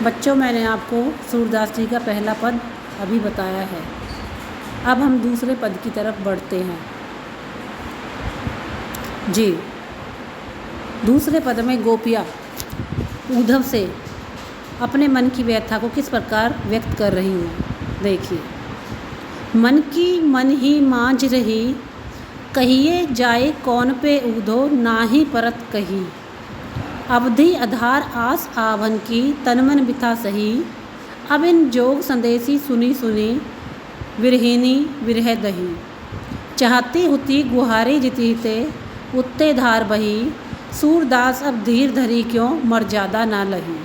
बच्चों, मैंने आपको सूरदास जी का पहला पद अभी बताया है। अब हम दूसरे पद की तरफ बढ़ते हैं। जी, दूसरे पद में गोपियाँ उद्धव से अपने मन की व्यथा को किस प्रकार व्यक्त कर रही हैं। देखिए, मन की मन ही मांझ रही, कहिए जाए कौन पे ऊधो, नाही परत कही। अवधि आधार आस आवन की, तन मन बिथा सही। अब इन जोग संदेशी सुनी सुनी, विरहिनी विरह दही। चाहती हुती गुहारी जितीते, उत्ते धार बही। सूरदास अब धीर धरी क्यों, मर्यादा ना लही।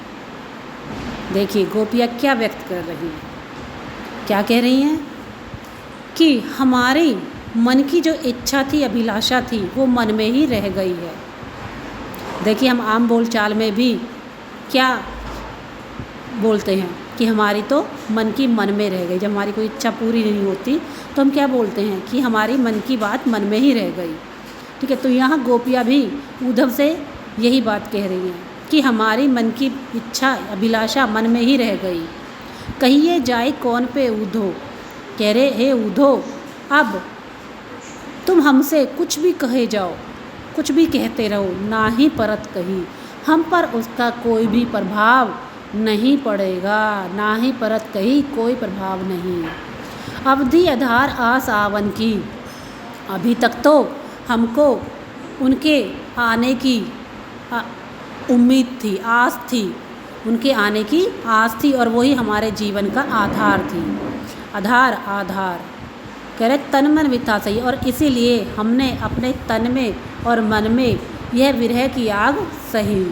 देखिए, गोपियाँ क्या व्यक्त कर रही हैं, क्या कह रही हैं कि हमारी मन की जो इच्छा थी, अभिलाषा थी, वो मन में ही रह गई है। देखिए, हम आम बोलचाल में भी क्या बोलते हैं कि हमारी तो मन की मन में रह गई। जब हमारी कोई इच्छा पूरी नहीं होती तो हम क्या बोलते हैं कि हमारी मन की बात मन में ही रह गई। ठीक है, तो यहाँ गोपियाँ भी उद्धव से यही बात कह रही हैं कि हमारी मन की इच्छा, अभिलाषा मन में ही रह गई। कहिए जाए कौन पे ऊधो, कह रहे हे ऊधो, अब तुम हमसे कुछ भी कहे जाओ, कुछ भी कहते रहो, ना ही परत कही, हम पर उसका कोई भी प्रभाव नहीं पड़ेगा। ना ही परत कही, कोई प्रभाव नहीं। अवधि आधार आस आवन की, अभी तक तो हमको उनके आने की उम्मीद थी, आस थी, उनके आने की आस थी, और वही हमारे जीवन का आधार थी। आधार कह रहे तन मन बिथा सही, और इसीलिए हमने अपने तन में और मन में यह विरह की आग सही।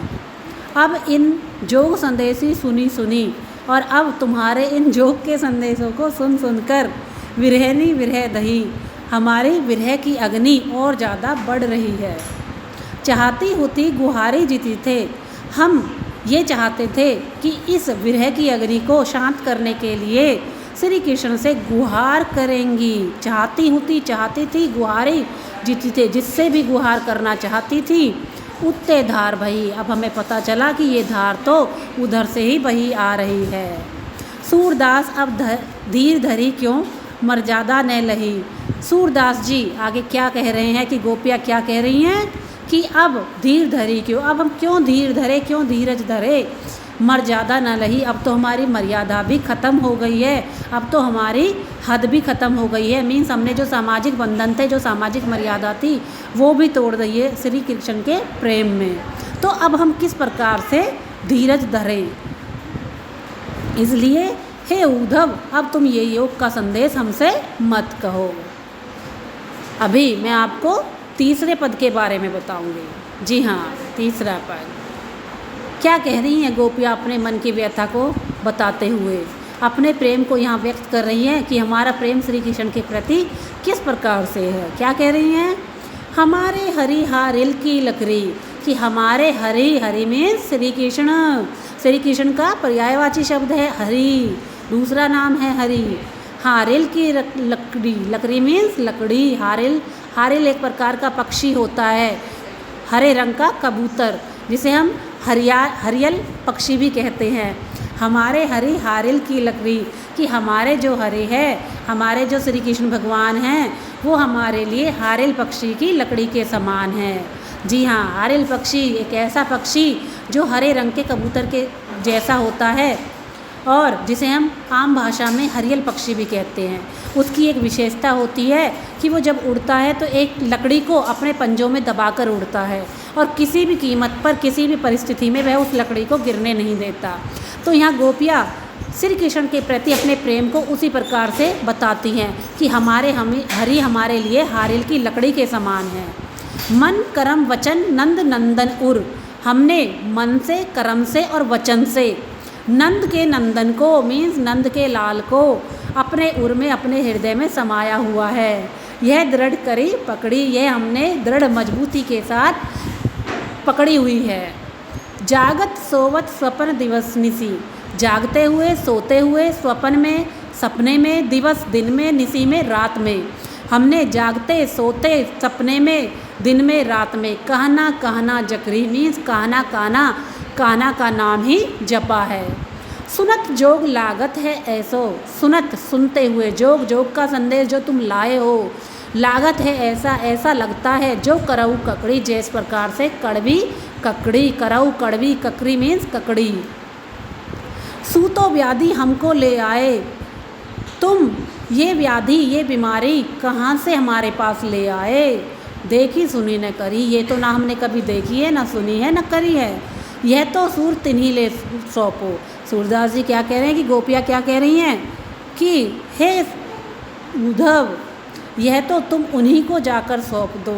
अब इन जोग संदेशी सुनी सुनी, और अब तुम्हारे इन जोग के संदेशों को सुन सुनकर विरहनी विरह दही, हमारी विरह की अग्नि और ज़्यादा बढ़ रही है। चाहती होती गुहारी जीती थे, हम ये चाहते थे कि इस विरह की अग्नि को शांत करने के लिए श्री कृष्ण से गुहार करेंगी। चाहती थी गुहारी जीती थे, जिससे भी गुहार करना चाहती थी, उत्ते धार बही। अब हमें पता चला कि ये धार तो उधर से ही बही आ रही है। सूरदास अब धीर धरी क्यों, मर्यादा न लही। सूरदास जी आगे क्या कह रहे हैं कि गोपियाँ क्या कह रही हैं कि अब धीर धरी क्यों, अब हम क्यों धीर धरे, क्यों धीरज धरे, मर्यादा न लही। अब तो हमारी मर्यादा भी ख़त्म हो गई है, अब तो हमारी हद भी ख़त्म हो गई है। मीन्स हमने जो सामाजिक बंधन थे, जो सामाजिक मर्यादा थी, वो भी तोड़ दी है श्री कृष्ण के प्रेम में। तो अब हम किस प्रकार से धीरज धरें। इसलिए हे उद्धव, अब तुम ये योग का संदेश हमसे मत कहो। अभी मैं आपको तीसरे पद के बारे में बताऊंगी। जी हाँ, तीसरा पद क्या कह रही हैं गोपियाँ अपने मन की व्यथा को बताते हुए, अपने प्रेम को यहाँ व्यक्त कर रही हैं कि हमारा प्रेम श्री कृष्ण के प्रति किस प्रकार से है। क्या कह रही हैं, हमारे हरि हारिल की लकड़ी, कि हमारे हरि में श्री कृष्ण का पर्यायवाची शब्द है हरि, दूसरा नाम है हरि। हारिल की लकड़ी मीन्स लकड़ी। हारिल एक प्रकार का पक्षी होता है, हरे रंग का कबूतर, जिसे हम हरियल पक्षी भी कहते हैं। हमारे हरि हारिल की लकड़ी, कि हमारे जो हरि है, हमारे जो श्री कृष्ण भगवान हैं, वो हमारे लिए हारिल पक्षी की लकड़ी के समान है। जी हाँ, हारिल पक्षी एक ऐसा पक्षी जो हरे रंग के कबूतर के जैसा होता है, और जिसे हम आम भाषा में हरियल पक्षी भी कहते हैं। उसकी एक विशेषता होती है कि वो जब उड़ता है तो एक लकड़ी को अपने पंजों में दबाकर उड़ता है, और किसी भी कीमत पर, किसी भी परिस्थिति में वह उस लकड़ी को गिरने नहीं देता। तो यहाँ गोपियाँ श्री कृष्ण के प्रति अपने प्रेम को उसी प्रकार से बताती हैं कि हरि हमारे लिए हारिल की लकड़ी के समान है। मन कर्म वचन नंद नंदन उर, हमने मन से, कर्म से और वचन से नंद के नंदन को मीन्स नंद के लाल को अपने उर में, अपने हृदय में समाया हुआ है। यह दृढ़ करी पकड़ी, यह हमने दृढ़ मजबूती के साथ पकड़ी हुई है। जागत सोवत स्वप्न दिवस निसी, जागते हुए, सोते हुए, स्वप्न में, सपने में, दिवस दिन में, निसी में, रात में। हमने जागते, सोते, सपने में, दिन में, रात में कहना जकरी मीन्स कहना का नाम ही जपा है। सुनत जोग लागत है ऐसो, सुनत सुनते हुए, जोग जोग का संदेश जो तुम लाए हो, लागत है ऐसा ऐसा लगता है, जो करऊ ककड़ी, जिस प्रकार से कड़वी ककड़ी, करऊ कड़वी, ककड़ी मीन्स ककड़ी। सूतो व्याधि हमको ले आए तुम, ये व्याधि ये बीमारी कहाँ से हमारे पास ले आए। देखी सुनी न करी, ये तो ना हमने कभी देखी है, ना सुनी है, ना करी है, यह तो सूर तिन्हीं ले सौंपो। सूरदास जी क्या कह रहे हैं कि गोपियाँ क्या कह रही हैं कि हे उद्धव, यह तो तुम उन्हीं को जाकर सौंप दो,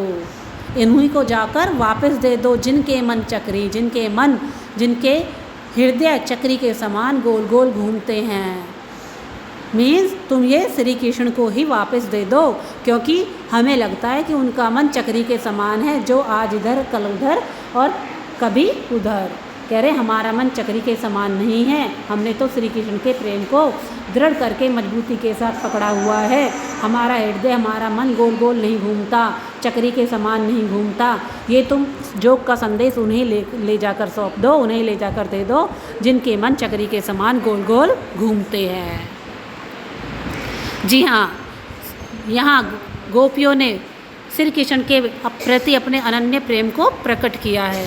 इन्हीं को जाकर वापस दे दो, जिनके मन चक्री, जिनके हृदय चक्री के समान गोल गोल घूमते हैं। मीन्स तुम ये श्री कृष्ण को ही वापस दे दो, क्योंकि हमें लगता है कि उनका मन चक्री के समान है, जो आज इधर कल उधर और कभी उधर। कह रहे हमारा मन चक्री के समान नहीं है, हमने तो श्री कृष्ण के प्रेम को दृढ़ करके मजबूती के साथ पकड़ा हुआ है। हमारा हृदय हमारा मन गोल गोल नहीं घूमता, चक्री के समान नहीं घूमता। ये तुम जोग का संदेश उन्हें ले जाकर सौंप दो, उन्हें ले जाकर दे दो, जिनके मन चक्री के समान गोल गोल घूमते हैं। जी हाँ, यहाँ गोपियों ने श्री कृष्ण के प्रति अपने अनन्य प्रेम को प्रकट किया है।